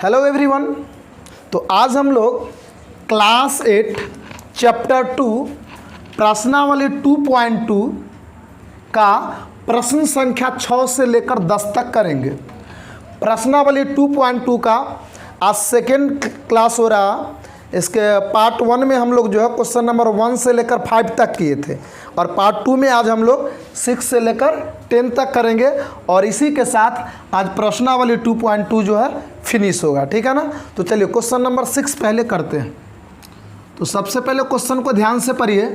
Hello everyone. तो आज हम लोग क्लास 8 चैप्टर 2 प्रश्नावली 2.2 का प्रश्न संख्या 6 से लेकर 10 तक करेंगे। प्रश्नावली 2.2 का आज सेकेंड क्लास हो रहा। इसके पार्ट 1 में हम लोग जो है क्वेश्चन नंबर 1 से लेकर 5 तक किए थे और पार्ट 2 में आज हम लोग 6 से लेकर 10 तक करेंगे और इसी के साथ आज प्रश्नावली 2.2 जो है फिनिश होगा। ठीक है ना। तो चलिए क्वेश्चन नंबर 6 पहले करते हैं। तो सबसे पहले क्वेश्चन को ध्यान से पढ़िए।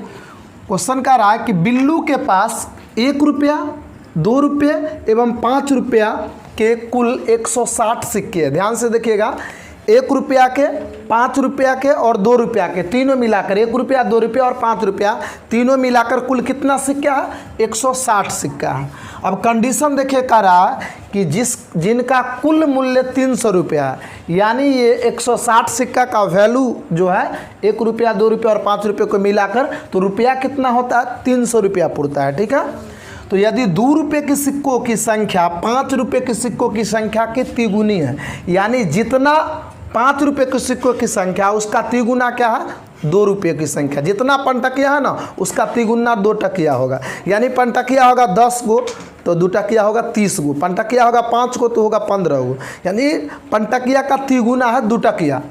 क्वेश्चन कह रहा है कि बिल्लू के पास 1 रुपया, 2 रुपये एवं 5 रुपया के कुल 160 सिक्के हैं। ध्यान से देखिएगा, 1 रुपया के, 5 रुपया के और 2 रुपया के, तीनों मिलाकर 1 रुपया, 2 रुपया और 5 रुपया तीनों मिलाकर कुल कितना सिक्का है? 160 सिक्का है। अब कंडीशन देखिए कह रहा है कि जिनका कुल मूल्य 300 रुपया है, यानी ये 160 सिक्का का वैल्यू जो है 1 रुपया, 2 रुपया और 5 रुपये को मिलाकर तो रुपया कितना होता है? 300 रुपया पड़ता है। ठीक है। तो यदि 2 रुपये के सिक्कों की संख्या 5 रुपये के सिक्कों की संख्या की तिगुनी है, यानी जितना 5 रुपये के सिक्कों की संख्या उसका तिगुना क्या है? 2 रुपये की संख्या। जितना पंटकिया है ना उसका तिगुना 2 टकिया होगा। यानी पंटकिया होगा 10 गो तो 2 टकिया होगा 30 गो, पंटकिया होगा 5 गो तो होगा 15 गो, यानी पंटकिया का तिगुना है 2 टकिया।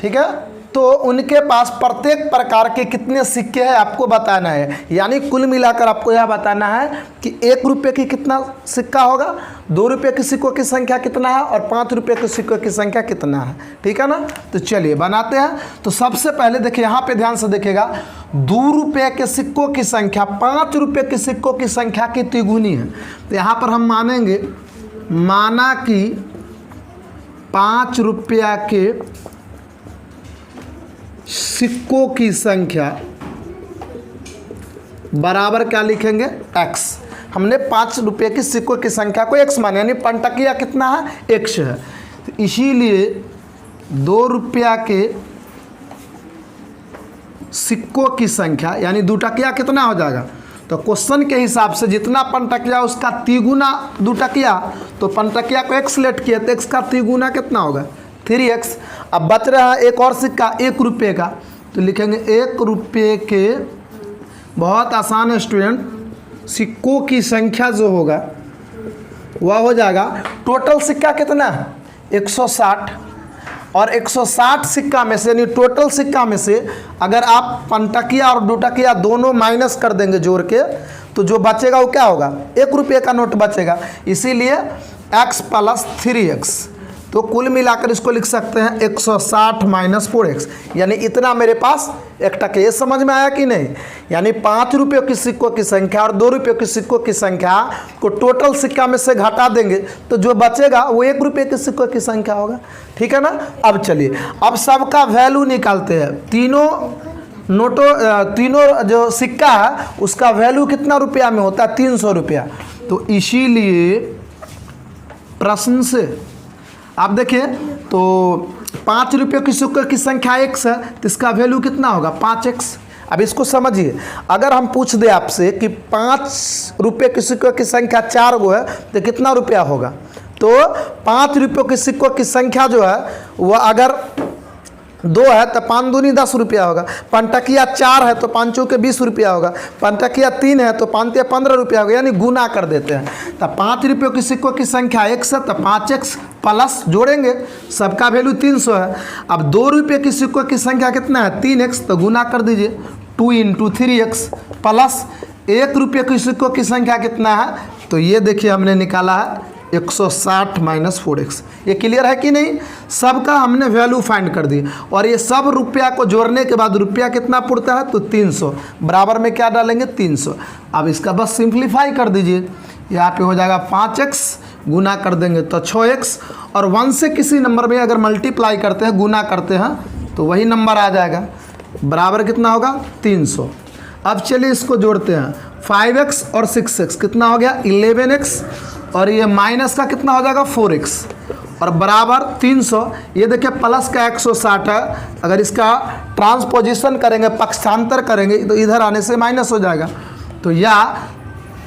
ठीक है। तो उनके पास प्रत्येक प्रकार के कितने सिक्के हैं आपको बताना है। यानी कुल मिलाकर आपको यह बताना है कि 1 रुपये की कितना सिक्का होगा, 2 रुपये के सिक्कों की संख्या कितना है और 5 रुपये के सिक्कों की संख्या कितना है। ठीक है ना। तो चलिए बनाते हैं। तो सबसे पहले देखिए, यहाँ पे ध्यान से देखिएगा, 2 रुपये के सिक्कों की संख्या 5 रुपये के सिक्कों की संख्या की तिगुनी है। तो यहाँ पर हम मानेंगे, माना कि 5 रुपया के सिक्कों की संख्या बराबर क्या लिखेंगे? x। हमने 5 रुपये की सिक्कों की संख्या को x माने, यानी पंटकिया कितना है? x है। तो इसीलिए 2 रुपया के सिक्कों की संख्या यानी 2 टकिया कितना हो जाएगा? तो क्वेश्चन के हिसाब से जितना पंटकिया उसका तिगुना 2 टकिया, तो पंटकिया को x लेट किया तो x का तिगुना कितना होगा? 3x। अब बच रहा है एक और सिक्का 1 रुपये का, तो लिखेंगे 1 रुपये के, बहुत आसान है स्टूडेंट, सिक्कों की संख्या जो होगा वह हो जाएगा, टोटल सिक्का कितना है? 160। और 160 सिक्का में से यानी टोटल सिक्का में से अगर आप पंटकिया और 2 टकिया दोनों माइनस कर देंगे जोड़ के, तो जो बचेगा वो क्या होगा? 1 रुपये का नोट बचेगा। इसीलिए x + 3x। तो कुल मिलाकर इसको लिख सकते हैं 160 - 4x, यानी इतना मेरे पास 1 टके। ये समझ में आया कि नहीं? यानी 5 रुपये की सिक्कों की संख्या और 2 रुपये की सिक्कों की संख्या को टोटल सिक्का में से घटा देंगे तो जो बचेगा वो 1 रुपये के सिक्कों की संख्या होगा। ठीक है ना। अब चलिए, अब सबका वैल्यू निकालते हैं। तीनों जो सिक्का है उसका वैल्यू कितना रुपया में होता है? 300 रुपया। तो इसीलिए प्रश्न से आप देखिए, तो 5 रुपये की सिक्कों की संख्या x है तो इसका वैल्यू कितना होगा? 5x। अब इसको समझिए, अगर हम पूछ दे आपसे कि 5 रुपये के सिक्कों की संख्या 4 गो है तो कितना रुपया होगा? तो 5 रुपये के सिक्कों की संख्या जो है वह अगर 2 है तो 5 दूनी 10 रुपया होगा। पंटकिया 4 है तो 5 चौके 20 रुपया होगा। पंटकिया 3 है तो 5 तिया 15 रुपया होगा, यानी गुना कर देते हैं। तो 5 रुपये की सिक्कों की संख्या x है तो 5x प्लस जोड़ेंगे, सबका वैल्यू 300 है। अब 2 रुपये की सिक्कों की संख्या कितना है? 3x, तो गुना कर दीजिए, 2 × 3x प्लस 1 रुपये की सिक्कों की संख्या कितना है? तो ये देखिए हमने निकाला है 160 - 4x। ये क्लियर है कि नहीं? सबका हमने वैल्यू फाइंड कर दी और ये सब रुपया को जोड़ने के बाद रुपया कितना पड़ता है? तो 300। बराबर में क्या डालेंगे? 300। अब इसका बस सिंप्लीफाई कर दीजिए, यहाँ पे हो जाएगा 5x, गुना कर देंगे तो 6x, और 1 से किसी नंबर में अगर मल्टीप्लाई करते हैं, गुना करते हैं, तो वही नंबर आ जाएगा। बराबर कितना होगा? 300। अब चलिए इसको जोड़ते हैं, 5x और 6x कितना हो गया? 11x, और ये माइनस का कितना हो जाएगा? 4x, और बराबर 300। ये देखिए प्लस का 160 है, अगर इसका ट्रांसपोजिशन करेंगे, पक्षांतर करेंगे, तो इधर आने से माइनस हो जाएगा। तो या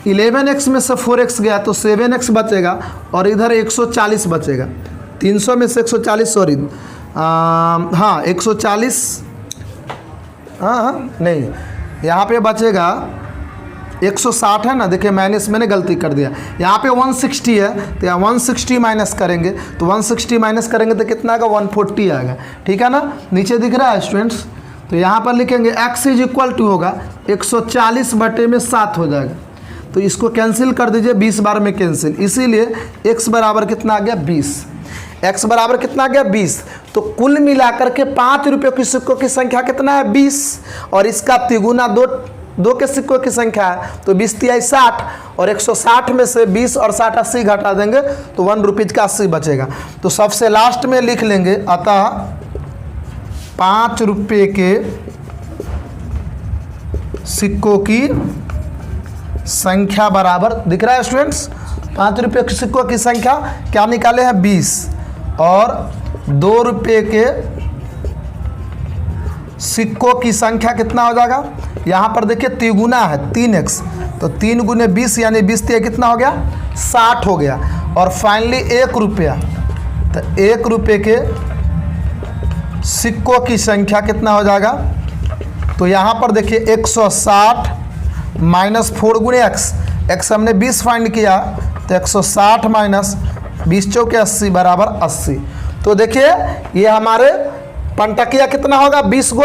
11x में से 4x गया तो 7x बचेगा और इधर 140 बचेगा। 300 में से 140, सॉरी, हाँ 140, हाँ नहीं, यहाँ पे बचेगा 160 है ना, देखिए माइनस मैंने गलती कर दिया, यहाँ पे 160 है तो यहाँ 160 माइनस करेंगे, तो 160 माइनस करेंगे तो कितना आएगा, 140 आएगा। ठीक है ना, नीचे दिख रहा है स्टूडेंट्स। तो यहाँ पर लिखेंगे x इज इक्वल टू होगा 140 बटे में 7 हो जाएगा, तो इसको कैंसिल कर दीजिए, 20 बार में कैंसिल, इसीलिए x बराबर कितना आ गया 20। x बराबर कितना आ गया 20। तो कुल मिलाकर के 5 रुपये के सिक्कों की संख्या कितना है 20, और इसका तिगुना दो के सिक्कों की संख्या है, तो 20 तिहाई 60, और 160 में से 20 और 60 80 घटा देंगे तो 1 रुपीज का 80 बचेगा। तो सबसे लास्ट में लिख लेंगे, अतः 5 रुपये के सिक्कों की संख्या बराबर, दिख रहा है स्टूडेंट्स, 5 रुपये के सिक्कों की संख्या क्या निकाले हैं 20, और 2 रुपये के सिक्कों की संख्या कितना हो जाएगा, यहाँ पर देखिए तिगुना है 3x, तो 3 गुने 20 यानी 20 कितना हो गया 60 हो गया, और फाइनली 1 रुपया, तो 1 रुपये के सिक्कों की संख्या कितना हो जाएगा, तो यहाँ पर देखिए 160 माइनस 4 गुने x हमने 20 फाइंड किया, तो 160 माइनस 20 चौके 80 बराबर 80। तो देखिए ये हमारे पंटकिया कितना होगा 20 गो,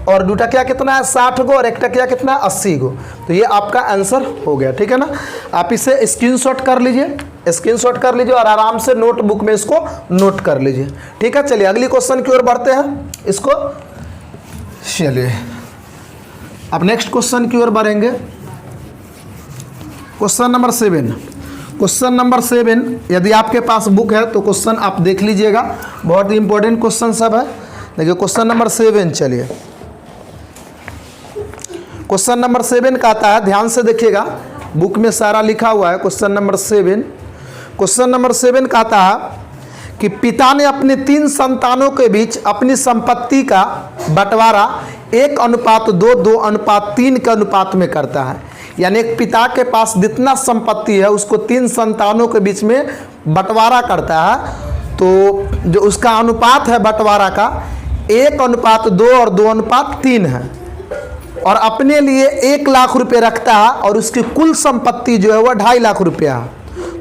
और दुटकिया कितना है 60 गो, और एक टकिया कितना है 80 गो। तो ये आपका आंसर हो गया। ठीक है ना, आप इसे स्क्रीनशॉट कर लीजिए, स्क्रीनशॉट कर लीजिए और आराम से नोटबुक में इसको नोट कर लीजिए। ठीक है, चलिए अगली क्वेश्चन की ओर बढ़ते हैं इसको। चलिए अब नेक्स्ट क्वेश्चन की ओर बढ़ेंगे। Question number 7। क्वेश्चन नंबर 7, यदि आपके पास बुक है तो क्वेश्चन आप देख लीजिएगा, बहुत ही इंपॉर्टेंट क्वेश्चन सब है। देखिए क्वेश्चन नंबर 7, चलिए क्वेश्चन नंबर 7 का आता है, ध्यान से देखिएगा, बुक में सारा लिखा हुआ है। क्वेश्चन नंबर 7, क्वेश्चन नंबर 7 का आता है कि पिता ने अपने 3 संतानों के बीच अपनी संपत्ति का बंटवारा 1:2, 2:3 के अनुपात में करता है। यानी एक पिता के पास जितना संपत्ति है उसको 3 संतानों के बीच में बंटवारा करता है, तो जो उसका अनुपात है बंटवारा का 1:2 और 2:3 है, और अपने लिए 1 लाख रुपए रखता है, और उसकी कुल संपत्ति जो है वह 2.5 लाख रुपया है।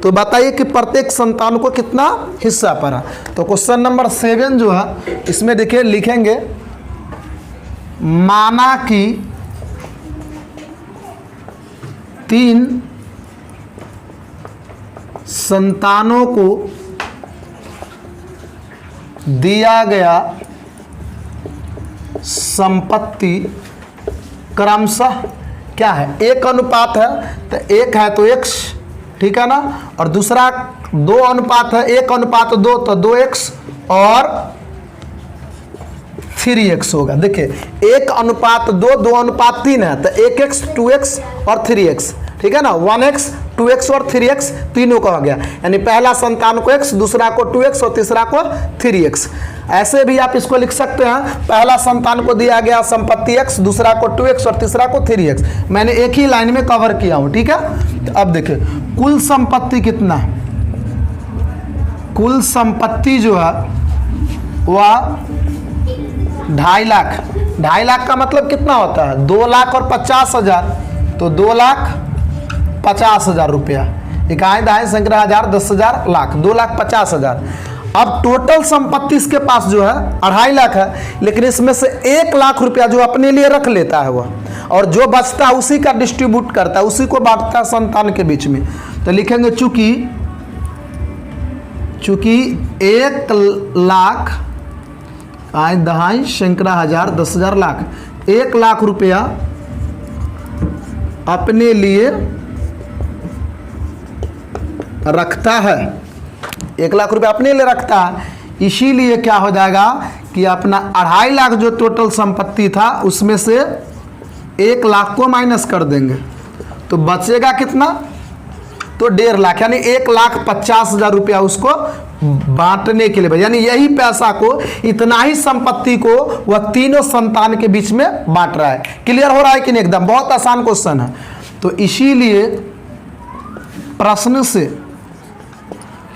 तो बताइए कि प्रत्येक संतान को कितना हिस्सा पड़ा। तो क्वेश्चन नंबर 7 जो है इसमें देखिए लिखेंगे, माना कि 3 संतानों को दिया गया संपत्ति क्रमशः क्या है, 1 अनुपात है तो 1 है तो x, ठीक है ना, और दूसरा 2 अनुपात है 1:2 तो 2x और 3x होगा। देखिए 1:2, 2:3 है तो 1x, 2x और 3x, ठीक है ना, 1x, 2x और 3x तीनों का हो गया। यानी पहला संतान को x, दूसरा को 2x और तीसरा को 3x। ऐसे भी आप इसको लिख सकते हैं, पहला संतान को दिया गया संपत्ति x, दूसरा को 2x और तीसरा को 3x। मैंने एक ही लाइन में कवर किया हूं, ठीक है। तो अब देखिए कुल संपत्ति कितना, कुल संपत्ति जो है वह 2.5 लाख। 2.5 लाख का मतलब कितना होता है, 2 लाख और 50,000, तो 2,50,000 रुपया। इकाई दाएं संग्रह 1000, 10,000, लाख, 2,50,000। अब टोटल संपत्ति इसके पास जो है 2.5 लाख है, लेकिन इसमें से 1 लाख रुपया जो अपने लिए रख लेता है वह, और जो बचता है उसी का डिस्ट्रीब्यूट करता है, उसी को बांटता है संतान के बीच में। तो लिखेंगे चूंकि 1 लाख आए दहाई शंकरा 1000, 10,000, लाख, 1 लाख रुपया अपने लिए रखता है, 1 लाख रुपया अपने लिए रखता है, इसीलिए क्या हो जाएगा कि अपना 2.5 लाख जो टोटल संपत्ति था उसमें से 1 लाख को माइनस कर देंगे, तो बचेगा कितना, तो 1.5 लाख, यानी 1,50,000 रुपया उसको बांटने के लिए, यानी यही पैसा को, इतना ही संपत्ति को वह तीनों संतान के बीच में बांट रहा है। क्लियर हो रहा है कि नहीं, एकदम बहुत आसान क्वेश्चन है। तो इसीलिए प्रश्न से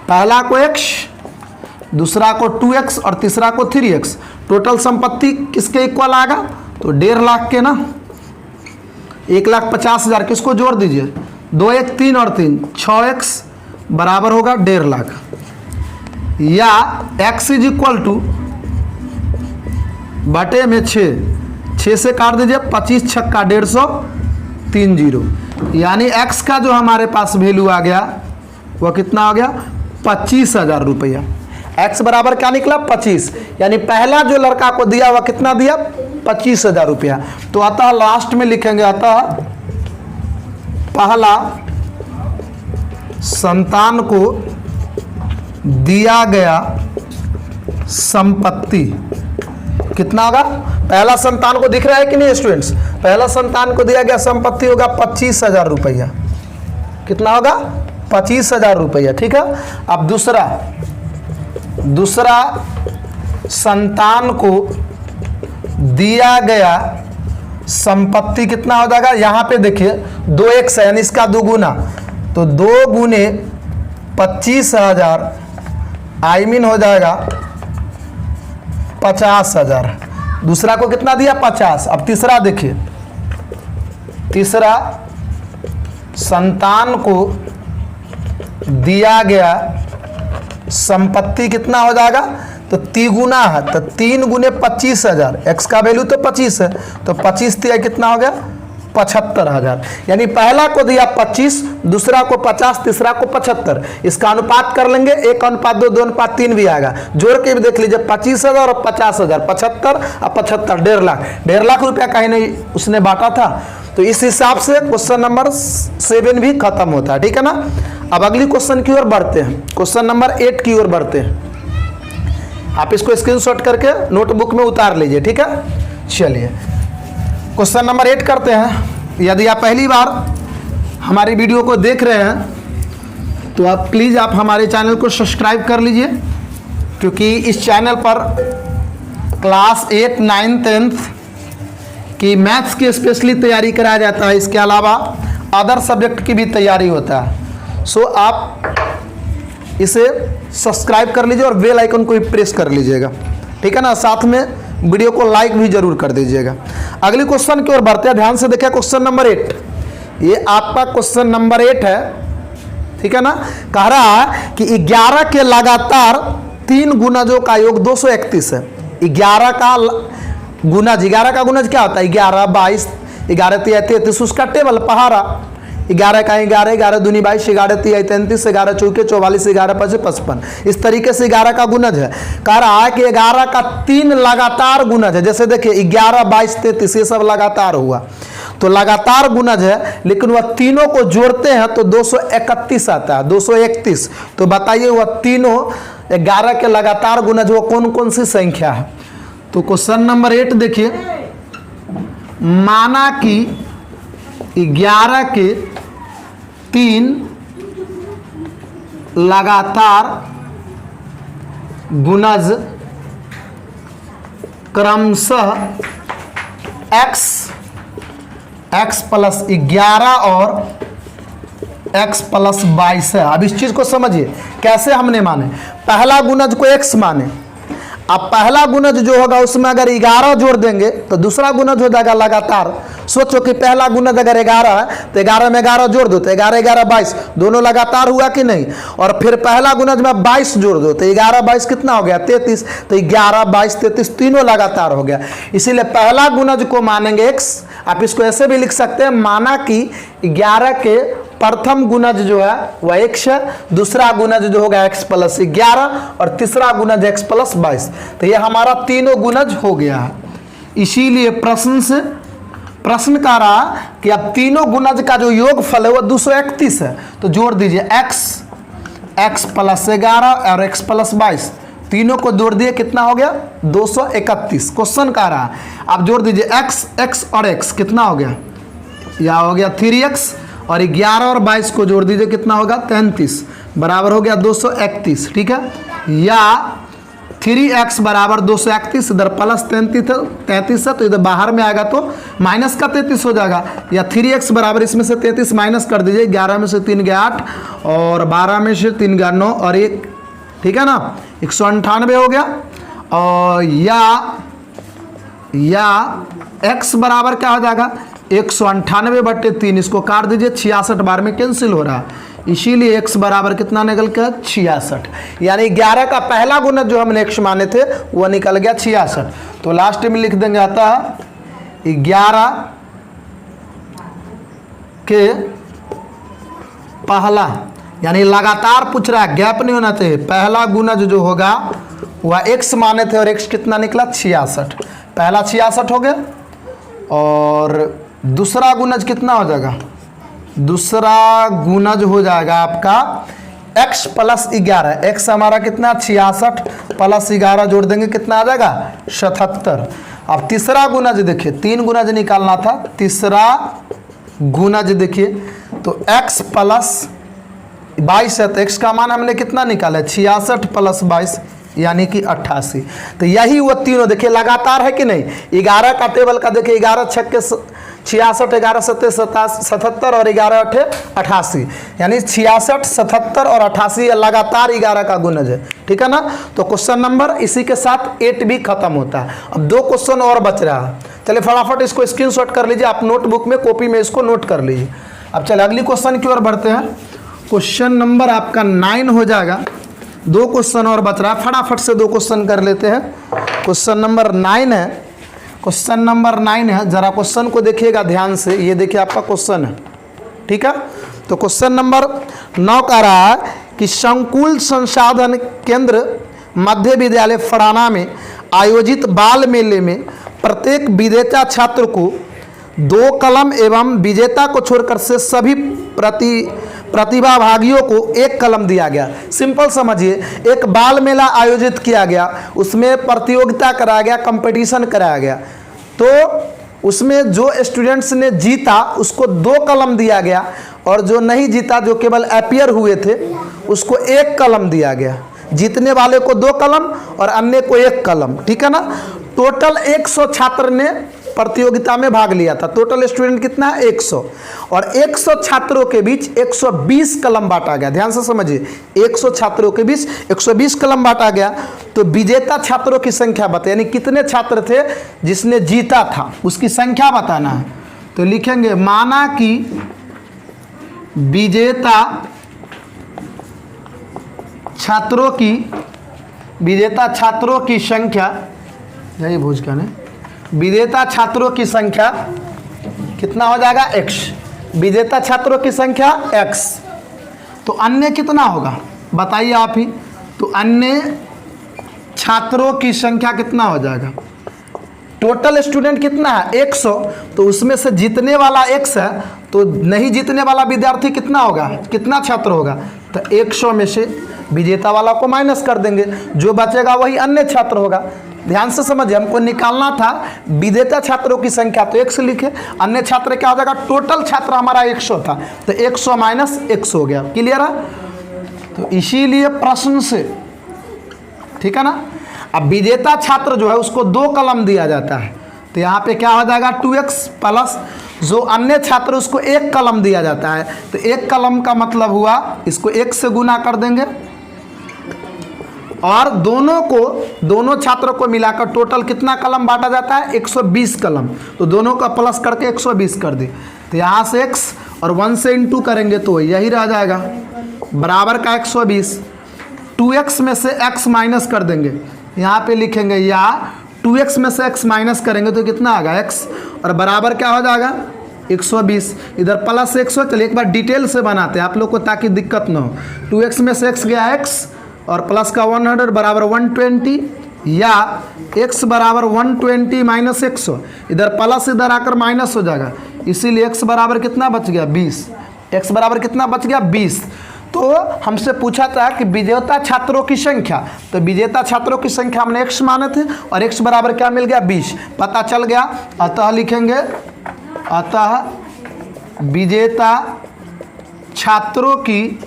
पहला को x, दूसरा को 2x और तीसरा को 3x। टोटल संपत्ति किसके इक्वल आएगा? तो 1.5 लाख के ना, 1,50,000 किसको जोड़ दीजिए, 2 1 3 और 3 6x बराबर होगा 1.5 लाख। या x इज इक्वल टू बटे में 6 से काट दीजिए, 25 छक्का 150 30, यानी x का जो हमारे पास वैल्यू आ गया वह कितना आ गया? 25,000 रुपया। x बराबर क्या निकला? 25, यानी पहला जो लड़का को दिया वह कितना दिया? 25,000 रुपया। तो अतः लास्ट में लिखेंगे, अतः पहला संतान को दिया गया संपत्ति कितना होगा? पहला संतान को दिख रहा है कि नहीं स्टूडेंट्स? पहला संतान को दिया गया संपत्ति होगा 25,000 रुपया। कितना होगा? 25,000 रुपया। ठीक है। अब दूसरा संतान को दिया गया संपत्ति कितना हो जाएगा? यहाँ पे देखिए 2x है, यानी इसका 2 गुना, तो 2 गुने 25,000 आई मीन हो जाएगा 50,000। दूसरा को कितना दिया? 50। अब तीसरा देखिए, तीसरा संतान को दिया गया संपत्ति कितना हो जाएगा? तो 3 गुना है, तो 3 गुने 25,000, x का वैल्यू तो 25 है, तो 25 तिया कितना हो गया? 75,000। यानी पहला को दिया 25, दूसरा को 50, तीसरा को 75। इसका अनुपात कर लेंगे, 1:2, 2:3 भी आएगा। जोड़ के भी देख लीजिए, 25,000 और 50,000, 75 और 75, 1.5 लाख। 1.5 लाख रुपया कहीं नहीं उसने बांटा था। तो इस हिसाब से क्वेश्चन नंबर 7 भी खत्म होता है। ठीक है ना। अब अगली क्वेश्चन की ओर बढ़ते हैं, क्वेश्चन नंबर 8 की ओर बढ़ते हैं। आप इसको स्क्रीनशॉट करके नोटबुक में उतार लीजिए। ठीक है। चलिए क्वेश्चन नंबर 8 करते हैं। यदि आप पहली बार हमारी वीडियो को देख रहे हैं तो आप प्लीज़ आप हमारे चैनल को सब्सक्राइब कर लीजिए, क्योंकि इस चैनल पर क्लास 8, 9, 10 की मैथ्स की स्पेशली तैयारी कराया जाता है। इसके अलावा अदर सब्जेक्ट की भी तैयारी होता है। सो आप इसे सब्सक्राइब कर लीजिए और बेल आइकन को भी प्रेस कर लीजिएगा। ठीक है ना। साथ में वीडियो को लाइक भी जरूर कर दीजिएगा। अगली क्वेश्चन की ओर बढ़ते हैं। ध्यान से देखिए क्वेश्चन नंबर 8, ये आपका क्वेश्चन नंबर 8 है। ठीक है ना। कह रहा है कि 11 के लगातार 3 गुणजों का योग 231 है। 11 का गुणज, 11 का गुणज क्या होता है? 11, 22, 11 3 33, उसका टेबल पहाड़ा। 11 का 11, 11 दूनी 22, 11 3 33, 11 चौके 44, 11 5 55। इस तरीके से 11 का गुणज है। कह रहा है कि 11 का 3 लगातार गुणज है। जैसे देखिए 11, 22, 33 ये सब लगातार हुआ, तो लगातार गुणज है, लेकिन वह तीनों को जोड़ते हैं तो 231 आता है, 231। तो बताइए वह तीनों 11 के लगातार गुणज वो कौन कौन सी संख्या है? तो क्वेश्चन नंबर 8 देखिए, माना कि 11 के 3 लगातार गुणज क्रमशः x प्लस 11 और x प्लस 22 है। अब इस चीज को समझिए कैसे हमने माने। पहला गुणज को x माने, अब पहला गुणज जो होगा उसमें अगर 11 जोड़ देंगे तो दूसरा गुणज हो जाएगा लगातार। सोचो कि पहला गुणज अगर 11 है तो 11 में 11 जोड़ दो तो 11 11 22, दोनों लगातार हुआ कि नहीं। और फिर पहला गुणज में 22 जोड़ दो तो 11 22 कितना हो गया? 33। तो 11 22 33 तीनों लगातार हो गया। इसीलिए पहला गुणज को मानेंगे x। आप इसको ऐसे भी लिख सकते हैं, माना कि 11 के प्रथम गुणज जो है वह x है, दूसरा गुणज जो होगा x प्लस 11 और तीसरा गुणज x प्लस 22। तो ये हमारा तीनों गुणज हो गया है। इसीलिए प्रश्न कह रहा कि अब तीनों गुणज का जो योगफल है वो 231 है। तो जोड़ दीजिए x प्लस 11 और x प्लस 22, तीनों को जोड़ दिए कितना हो गया? 231। क्वेश्चन कह रहा अब जोड़ दीजिए x और x कितना हो गया? यह हो गया 3x और 11 और 22 को जोड़ दीजिए कितना होगा? 33 बराबर हो गया 231। ठीक है। या 3x बराबर 231, इधर प्लस 33 है तो इधर बाहर में आएगा तो माइनस का 33 हो जाएगा। या 3x बराबर इसमें से 33 माइनस कर दीजिए, 11 में से 3 गया 8 और 12 में से 3 गया 9 और 1। ठीक है ना। 198 हो गया। और या x बराबर क्या हो जाएगा 198/3, इसको काट दीजिए, 66 बार में कैंसिल हो रहा है, इसीलिए x बराबर कितना निकल गया 66। यानी 11 का पहला गुणज जो हमने x माने थे वो निकल गया 66। तो लास्ट में लिख देंगे आता है 11 के पहला, यानी लगातार पूछ रहा है, गैप नहीं होना चाहिए, पहला गुणज जो होगा वह x माने थे और x कितना निकला 66, पहला 66 हो गया। और दूसरा गुणज कितना हो जाएगा, दूसरा गुणज हो जाएगा आपका x + 11, x हमारा कितना 66 + 11 जोड़ देंगे कितना आ जाएगा 77। अब तीसरा गुणज देखिए, 3 गुणज निकालना था, तीसरा गुणज देखिए तो x + 22 है, तो x का मान हमने कितना निकाला है 66 + 22 यानी कि 88। तो यही वो तीनों देखिए लगातार है कि नहीं, 11 का टेबल का देखिए 11 × 6 = 66, 11 × 7 = 77 और 11 × 8 = 88, यानी 66, 77 और 88 लगातार 11 का गुणज है, ठीक है ना। तो क्वेश्चन नंबर इसी के साथ 8 भी खत्म होता है। अब 2 क्वेश्चन और बच रहा है, चलिए फटाफट इसको स्क्रीनशॉट कर लीजिए, आप नोटबुक में कॉपी में इसको नोट कर लीजिए। अब चलिए अगली क्वेश्चन की ओर बढ़ते हैं। क्वेश्चन नंबर आपका 9 हो जाएगा, 2 क्वेश्चन और बच रहा है, फटाफट से 2 क्वेश्चन कर लेते हैं। क्वेश्चन नंबर 9 है, क्वेश्चन नंबर 9 है, जरा क्वेश्चन को देखिएगा ध्यान से, ये देखिए आपका क्वेश्चन है, ठीक है। तो क्वेश्चन नंबर 9 कह रहा है कि संकुल संसाधन केंद्र मध्य विद्यालय फड़ाना में आयोजित बाल मेले में प्रत्येक विजेता छात्र को 2 कलम एवं विजेता को छोड़कर से सभी प्रतिभागियों को 1 कलम दिया गया। सिंपल समझिए, एक बाल मेला आयोजित किया गया, उसमें प्रतियोगिता कराया गया, कंपटीशन कराया गया, तो उसमें जो स्टूडेंट्स ने जीता उसको 2 कलम दिया गया और जो नहीं जीता, जो केवल अपीयर हुए थे, उसको 1 कलम दिया गया। जीतने वाले को 2 कलम और अन्य को 1 कलम, ठीक है ना। टोटल 100 छात्र ने प्रतियोगिता में भाग लिया था, टोटल स्टूडेंट कितना है 100, और 100 छात्रों के बीच 120 कलम बांटा गया। ध्यान से समझिए, 100 छात्रों के बीच 120 कलम बांटा गया। तो विजेता छात्रों की संख्या बताए, यानी कितने छात्र थे जिसने जीता था, उसकी संख्या बताना है। तो लिखेंगे माना कि विजेता छात्रों की संख्या, यही भूज का नहीं, विजेता छात्रों की संख्या कितना हो जाएगा x, विजेता छात्रों की संख्या x। तो अन्य कितना होगा बताइए आप ही, तो अन्य छात्रों की संख्या कितना हो जाएगा, टोटल स्टूडेंट कितना है 100, तो उसमें से जीतने वाला x है, तो नहीं जीतने वाला विद्यार्थी कितना होगा, कितना छात्र होगा, तो 100 में से विजेता वाला को माइनस कर देंगे, जो बचेगा वही अन्य छात्र होगा। ध्यान से समझिए, हमको निकालना था विजेता छात्रों की संख्या, तो 100 लिखे, अन्य छात्र क्या हो जाएगा, टोटल छात्र हमारा 100 था, तो 100 - 100 हो गया। क्लियर है। तो इसीलिए प्रश्न से, ठीक है ना, अब विजेता छात्र जो है उसको 2 कलम दिया जाता है, तो यहाँ पे क्या हो जाएगा 2x प्लस जो अन्य छात्र उसको 1 कलम दिया जाता है, तो 1 कलम का मतलब हुआ इसको 1 से गुना कर देंगे और दोनों छात्रों को मिलाकर टोटल कितना कलम बांटा जाता है 120 कलम, तो दोनों का प्लस करके 120 कर दी, तो यहाँ से x और 1 से इंटू करेंगे तो यही रह जाएगा बराबर का 120। 2x में से x माइनस कर देंगे, यहाँ पे लिखेंगे या 2x में से x माइनस करेंगे तो कितना आएगा x, और बराबर क्या हो जाएगा 120, इधर प्लस 100। चलिए एक बार डिटेल से बनाते हैं आप लोग को ताकि दिक्कत ना हो। 2x में से x गया x और प्लस का 100 बराबर 120, या x बराबर 120 माइनस 100, इधर प्लस इधर आकर माइनस हो जाएगा, इसीलिए x बराबर कितना बच गया 20, x बराबर कितना बच गया 20। तो हमसे पूछा था कि विजेता छात्रों की संख्या, तो विजेता छात्रों की संख्या हमने x माने थे और x बराबर क्या मिल गया 20, पता चल गया। अतः लिखेंगे, अतः विजेता छात्रों की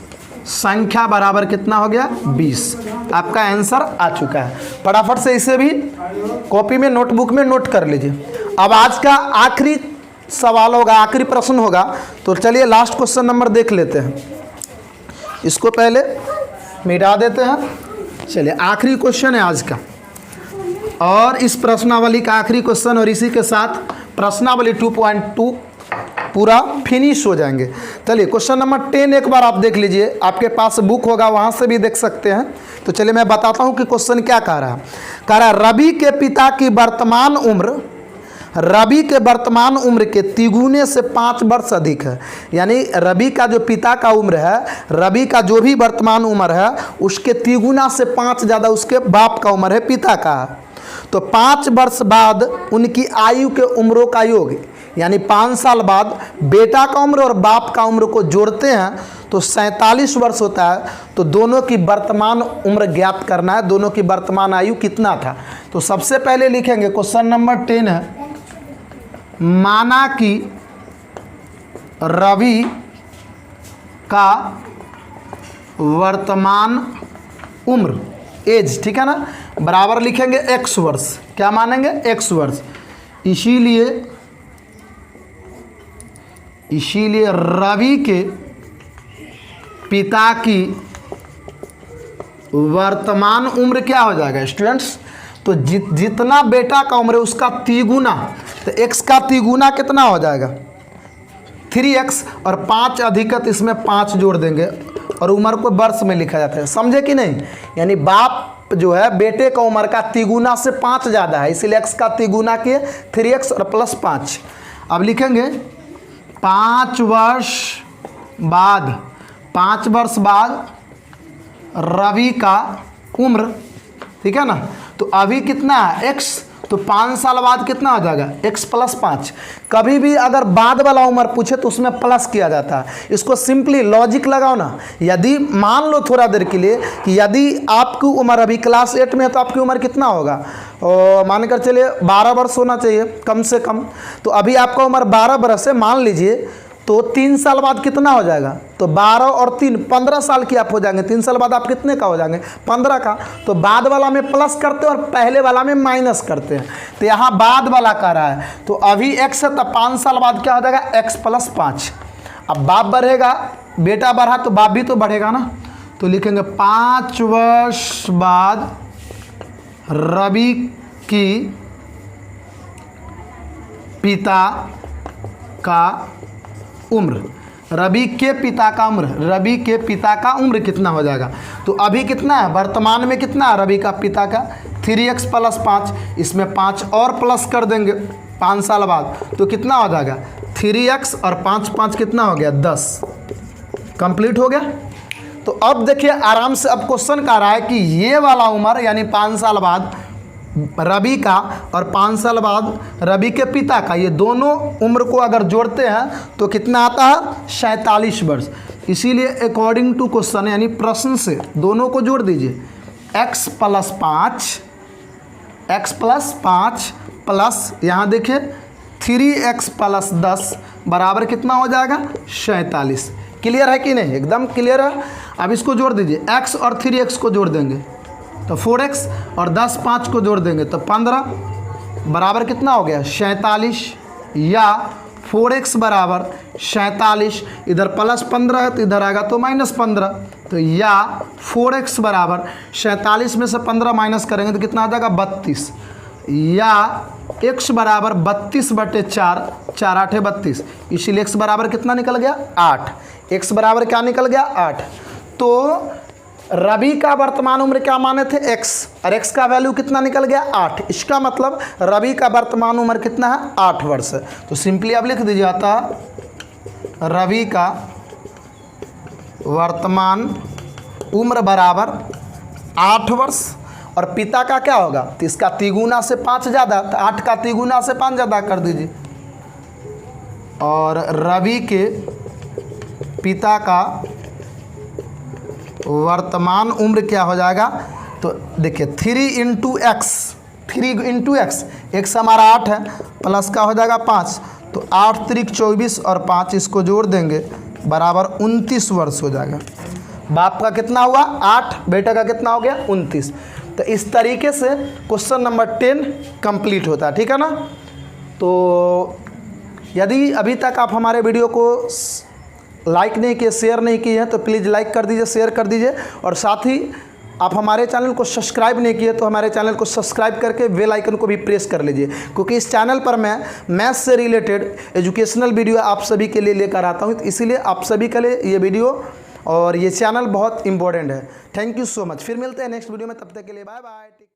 संख्या बराबर कितना हो गया 20। आपका आंसर आ चुका है। फटाफट से इसे भी कॉपी में नोटबुक में नोट कर लीजिए। अब आज का आखिरी सवाल होगा, आखिरी प्रश्न होगा, तो चलिए लास्ट क्वेश्चन नंबर देख लेते हैं। इसको पहले मिटा देते हैं। चलिए आखिरी क्वेश्चन है आज का, और इस प्रश्नावली का आखिरी क्वेश्चन, और इसी के साथ प्रश्नावली 2.2 पूरा फिनिश हो जाएंगे। चलिए क्वेश्चन नंबर 10 एक बार आप देख लीजिए, आपके पास बुक होगा वहाँ से भी देख सकते हैं। तो चलिए मैं बताता हूँ कि क्वेश्चन क्या कह रहा है। कह रहा है रवि के पिता की वर्तमान उम्र रवि के वर्तमान उम्र के तिगुने से 5 वर्ष अधिक है। यानी रवि का जो पिता का उम्र है, रवि का जो भी वर्तमान उम्र है उसके तिगुना से 5 ज़्यादा उसके बाप का उम्र है, पिता का। तो 5 वर्ष बाद उनकी आयु के उम्रों का योग, यानी 5 साल बाद बेटा का उम्र और बाप का उम्र को जोड़ते हैं तो 47 वर्ष होता है। तो दोनों की वर्तमान उम्र ज्ञात करना है, दोनों की वर्तमान आयु कितना था। तो सबसे पहले लिखेंगे क्वेश्चन नंबर 10 है, माना कि रवि का वर्तमान उम्र एज, ठीक है ना, बराबर लिखेंगे x वर्ष। क्या मानेंगे? x वर्ष। इसीलिए रवि के पिता की वर्तमान उम्र क्या हो जाएगा स्टूडेंट्स? तो जितना बेटा का उम्र है उसका तिगुना, तो x का तिगुना कितना हो जाएगा? 3x, और 5 अधिकत इसमें 5 जोड़ देंगे और उम्र को वर्ष में लिखा जाता है। समझे कि नहीं? यानी बाप जो है बेटे का उम्र का तिगुना से 5 ज़्यादा है, इसीलिए x का तिगुना किए 3x और प्लस 5। अब लिखेंगे 5 वर्ष बाद रवि का उम्र, ठीक है ना। तो अभी कितना है x, तो 5 साल बाद कितना हो जाएगा? x plus 5। कभी भी अगर बाद वाला उम्र पूछे तो उसमें प्लस किया जाता है। इसको सिंपली लॉजिक लगाओ ना। यदि मान लो थोड़ा देर के लिए कि यदि आपकी उम्र अभी क्लास 8 में है तो आपकी उम्र कितना होगा? मानकर चलिए 12 वर्ष होना चाहिए कम से कम। तो अभी आपका उम्र 12 वर्ष है मान लीजिए, तो 3 साल बाद कितना हो जाएगा? तो 12 और 3 15 साल की आप हो जाएंगे। 3 साल बाद आप कितने का हो जाएंगे? 15 का। तो बाद वाला में प्लस करते हैं और पहले वाला में माइनस करते हैं। तो यहाँ बाद वाला कर रहा है, तो अभी x है तो 5 साल बाद क्या हो जाएगा? x plus 5। अब बाप बढ़ेगा, बेटा बढ़ा तो बाप भी तो बढ़ेगा ना। तो लिखेंगे 5 वर्ष बाद रवि की पिता का उम्र, रवि के पिता का उम्र कितना हो जाएगा? तो अभी कितना है वर्तमान में? कितना है रवि का पिता का? 3x प्लस 5, इसमें 5 और प्लस कर देंगे 5 साल बाद, तो कितना हो जाएगा? 3x और 5 कितना हो गया? 10। कंप्लीट हो गया। तो अब देखिए आराम से, अब क्वेश्चन कह रहा है कि ये वाला उम्र यानी 5 साल बाद रवि का और 5 साल बाद रवि के पिता का, ये दोनों उम्र को अगर जोड़ते हैं तो कितना आता है? 47 वर्ष। इसीलिए अकॉर्डिंग टू क्वेश्चन यानी प्रश्न से दोनों को जोड़ दीजिए। x प्लस 5 प्लस यहाँ देखिए 3x प्लस 10 बराबर कितना हो जाएगा? 47। क्लियर है कि नहीं? एकदम क्लियर है। अब इसको जोड़ दीजिए, x और 3x को जोड़ देंगे तो 4x, और 10 5 को जोड़ देंगे तो 15 बराबर कितना हो गया? 47। या 4x बराबर 47, इधर प्लस 15 है तो इधर आएगा तो माइनस 15। तो या 4x बराबर 47 में से 15 माइनस करेंगे तो कितना आ जाएगा? 32। या x बराबर 32/4, 4 8 32, इसीलिए x बराबर कितना निकल गया? 8। x बराबर क्या निकल गया? 8। तो रवि का वर्तमान उम्र क्या माने थे? x, और x का वैल्यू कितना निकल गया? 8। इसका मतलब रवि का वर्तमान उम्र कितना है? 8 वर्ष है। तो सिंपली आप लिख दीजिए, आता रवि का वर्तमान उम्र बराबर 8 वर्ष, और पिता का क्या होगा? तो इसका तिगुना से 5 ज़्यादा, तो 8 का तिगुना से 5 ज़्यादा कर दीजिए। और रवि के पिता का वर्तमान उम्र क्या हो जाएगा? तो देखिए 3 इंटू एक्स, x हमारा 8 है, प्लस का हो जाएगा 5, तो 8 3 24 और 5 इसको जोड़ देंगे बराबर 29 वर्ष हो जाएगा। बाप का कितना हुआ? 8, बेटा का कितना हो गया? 29। तो इस तरीके से क्वेश्चन नंबर 10 कंप्लीट होता है, ठीक है ना। तो यदि अभी तक आप हमारे वीडियो को लाइक नहीं किए, शेयर नहीं किए हैं तो प्लीज़ लाइक कर दीजिए, शेयर कर दीजिए, और साथ ही आप हमारे चैनल को सब्सक्राइब नहीं किए तो हमारे चैनल को सब्सक्राइब करके बेल आइकन को भी प्रेस कर लीजिए, क्योंकि इस चैनल पर मैं मैथ्स से रिलेटेड एजुकेशनल वीडियो आप सभी के लिए लेकर आता हूँ। इसीलिए आप सभी के लिए ये वीडियो और ये चैनल बहुत इंपॉर्टेंट है। Thank you so much. फिर मिलते हैं नेक्स्ट वीडियो में, तब तक के लिए बाय बाय।